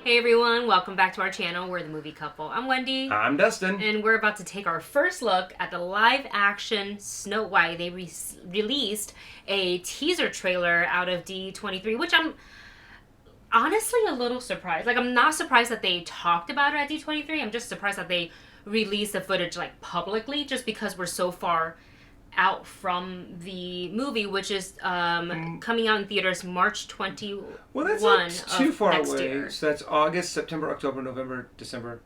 Hey everyone, welcome back to our channel. We're the Movie Couple. I'm Wendy. I'm Dustin. And we're about to take our first look at the live action Snow White. They released a teaser trailer out of D23, which I'm honestly a little surprised. Like, I'm not surprised that they talked about it at D23. I'm just surprised that they released the footage like publicly, just because we're so far out from the movie, which is coming out in theaters March 21. Well, that's not too far next away. year. So that's August, September, October, November, December,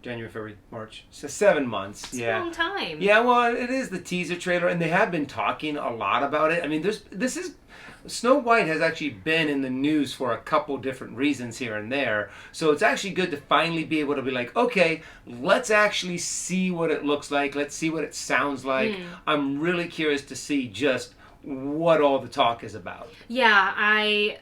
January, February, March. So 7 months. It's a long time. Yeah, well, it is the teaser trailer, and they have been talking a lot about it. I mean, Snow White has actually been in the news for a couple different reasons here and there. So it's actually good to finally be able to be like, okay, let's actually see what it looks like. Let's see what it sounds like. I'm really curious to see just what all the talk is about. Yeah, I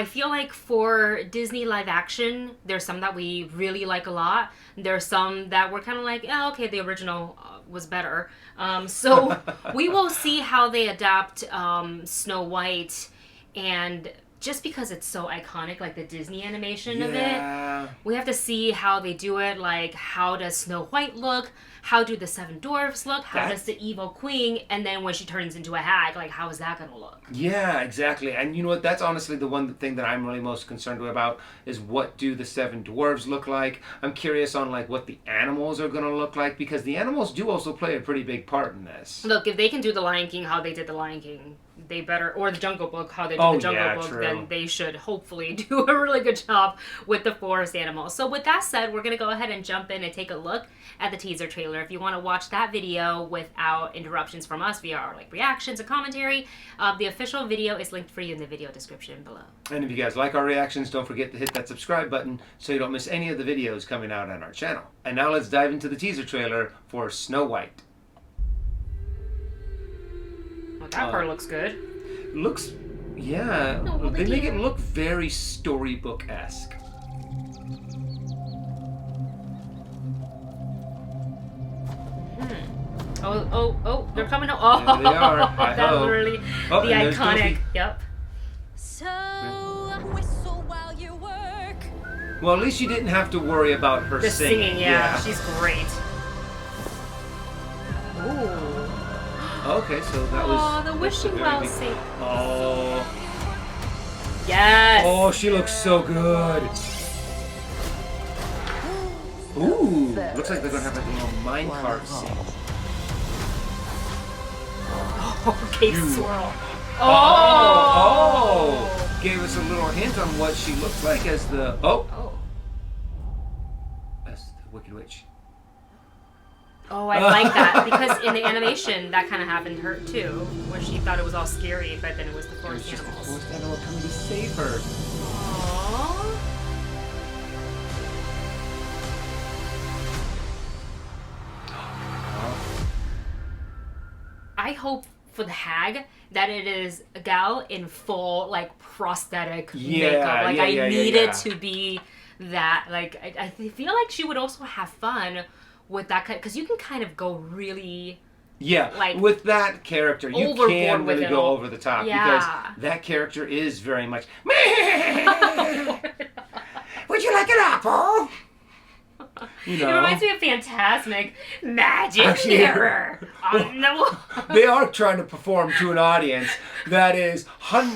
feel like for Disney live action, there's some that we really like a lot. There's some that we're kind of like, oh, okay, the original was better. So we will see how they adapt Snow White, and just because it's so iconic, like the Disney animation of it, we have to see how they do it. Like, how does Snow White look? How do the seven dwarves look? How does the evil queen? And then when she turns into a hag, like, how is that going to look? Yeah, exactly. And you know what? That's honestly the one thing that I'm really most concerned about is what do the seven dwarves look like? I'm curious on like what the animals are going to look like, because the animals do also play a pretty big part in this. Look, if they can do the Lion King how they did the Lion King, they better, or the Jungle Book how they did the Jungle Book, then they should hopefully do a really good job with the forest animals. So with that said, we're going to go ahead and jump in and take a look at the teaser trailer. If you want to watch that video without interruptions from us via our reactions and commentary, the official video is linked for you in the video description below. And if you guys like our reactions, don't forget to hit that subscribe button so you don't miss any of the videos coming out on our channel. And now let's dive into the teaser trailer for Snow White. Well, that part looks good. Yeah, they make it look very storybook-esque. Oh, they're coming. Oh, yeah, they are. That's literally the iconic. Yep. So, whistle while you work. Well, at least you didn't have to worry about her singing. Yeah, she's great. Ooh. Okay, so that was... Oh, the wishing well sing. Oh. Yes. Oh, she looks so good. Ooh, looks like they're gonna have like a little minecart scene. Okay, swirl. Oh! Gave us a little hint on what she looks like as the... As the Wicked Witch. Oh, I like that, because in the animation, that kind of happened to her too, where she thought it was all scary, but then it was the forest animals. The forest animal coming to save her. Aww. I hope for the hag that it is a gal in full like prosthetic makeup. Like, I need it to be that. Like, I feel like she would also have fun with that, because you can kind of go really like with that character you can really go over the top, because that character is very much would you like an apple? You know? It reminds me of Fantasmic Magic Mirror on the wall. They are trying to perform to an audience that is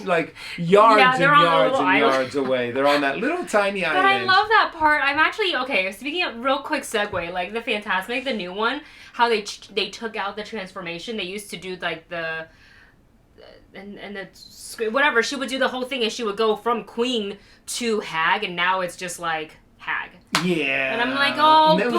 like yards and yards and yards away. They're on that little tiny island. But I love that part. I'm actually, okay, speaking of, real quick segue, like the Fantasmic, the new one, how they took out the transformation. They used to do like the... And the whatever, she would do the whole thing and she would go from queen to hag, and now it's just like hag. Yeah. And I'm like, oh, and boo,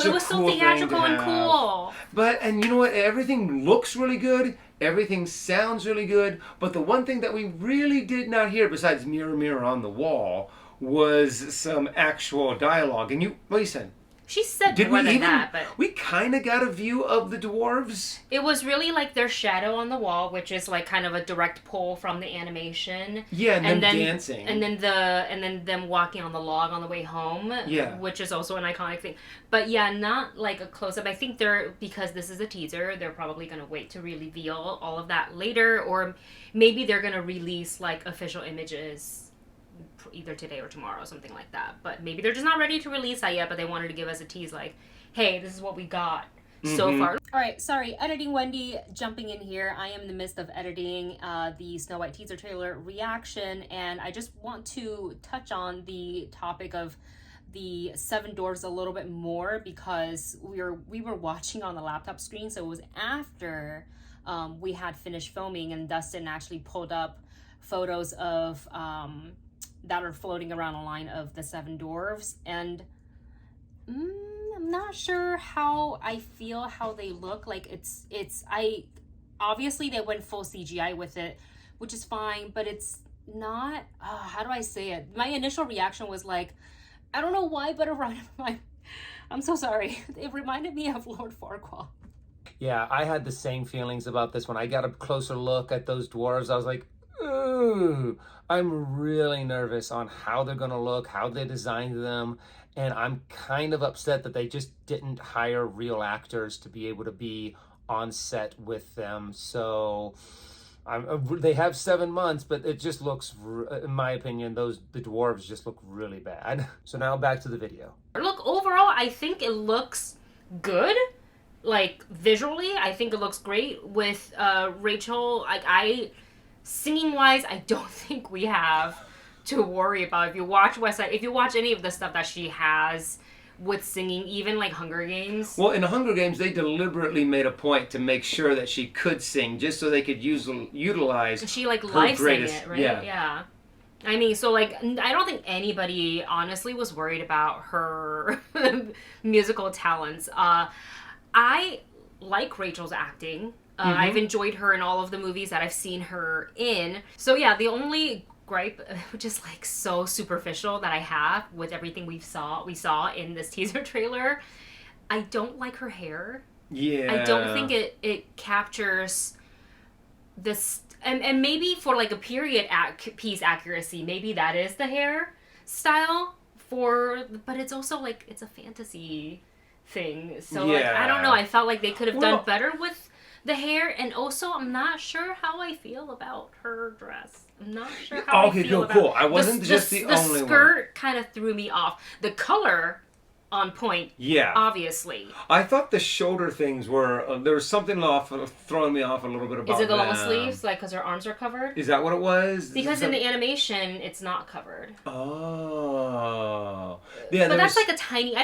it was so theatrical and cool. And you know what? Everything looks really good. Everything sounds really good. But the one thing that we really did not hear, besides Mirror, Mirror on the Wall, was some actual dialogue. And what you said? She said more than that, but... We kind of got a view of the dwarves. It was really like their shadow on the wall, which is like kind of a direct pull from the animation. Yeah, and then dancing. And then them walking on the log on the way home. Yeah. Which is also an iconic thing. But yeah, not like a close-up. I think because this is a teaser, they're probably going to wait to reveal all of that later. Or maybe they're going to release like official images either today or tomorrow, something like that. But maybe they're just not ready to release that yet, but they wanted to give us a tease like, hey, this is what we got so far. All right, sorry, Editing Wendy jumping in here. I am in the midst of editing the Snow White teaser trailer reaction, and I just want to touch on the topic of the Seven Dwarves a little bit more, because we were watching on the laptop screen, so it was after we had finished filming, and Dustin actually pulled up photos of that are floating around online of the Seven Dwarves, and I'm not sure how I feel how they look. Like I obviously they went full CGI with it, which is fine, but it's not how do I say it? My initial reaction was like, I don't know why, but I'm so sorry. It reminded me of Lord Farquaad. Yeah, I had the same feelings about this. When I got a closer look at those dwarves, I was like, ooh, I'm really nervous on how they're going to look, how they designed them. And I'm kind of upset that they just didn't hire real actors to be able to be on set with them. So they have 7 months, but it just looks, in my opinion, the dwarves just look really bad. So now back to the video. Look, overall, I think it looks good. Like, visually, I think it looks great with Rachel. Like, singing wise, I don't think we have to worry about. If you watch West Side, if you watch any of the stuff that she has with singing, even like Hunger Games. Well, in the Hunger Games, they deliberately made a point to make sure that she could sing, just so they could utilize. She like her live sang greatest, it, right? Yeah. I mean, so like, I don't think anybody honestly was worried about her musical talents. I like Rachel's acting. I've enjoyed her in all of the movies that I've seen her in. So yeah, the only gripe, which is like so superficial, that I have with everything we saw in this teaser trailer, I don't like her hair. Yeah. I don't think it captures this, and maybe for like a period piece accuracy, maybe that is the hair style but it's also like, it's a fantasy thing. So like, I don't know, I felt like they could have done better with the hair, and also I'm not sure how I feel about her dress. I'm not sure how I feel about cool. I wasn't the only one. The skirt kind of threw me off. The color on point. Yeah. Obviously. I thought the shoulder things were there was something throwing me off a little bit about. Is it the long sleeves, like because her arms are covered? Is that what it was? Because in the animation, it's not covered. Oh. Yeah. But that's like a tiny.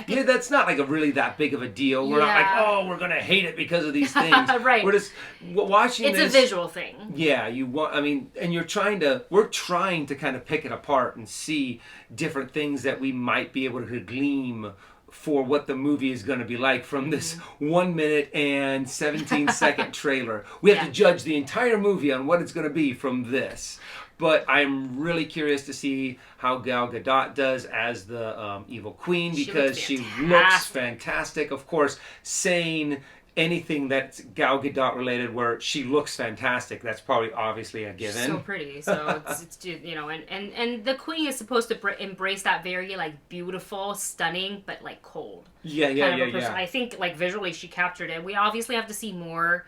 Yeah, that's not like really that big of a deal. We're not like, oh, we're gonna hate it because of these things. Right. We're just watching. It's a visual thing. Yeah, and we're trying to kind of pick it apart and see different things that we might be able to glean for what the movie is going to be like from this 1 minute and 17-second trailer. We have to judge the entire movie on what it's going to be from this. But I'm really curious to see how Gal Gadot does as the evil queen, because she looks fantastic. Of course, saying anything that's Gal Gadot related where she looks fantastic, that's probably obviously a given. She's so pretty. So it's and the queen is supposed to embrace that very like beautiful, stunning, but like cold. Yeah. I think like visually she captured it. We obviously have to see more.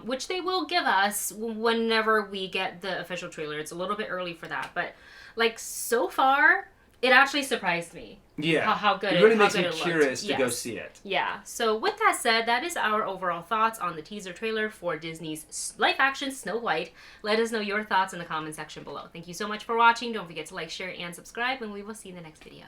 Which they will give us whenever we get the official trailer. It's a little bit early for that, but like so far, it actually surprised me. Yeah, how good it really makes me curious to go see it. Yeah. So with that said, that is our overall thoughts on the teaser trailer for Disney's live-action Snow White. Let us know your thoughts in the comment section below. Thank you so much for watching. Don't forget to like, share, and subscribe, and we will see you in the next video.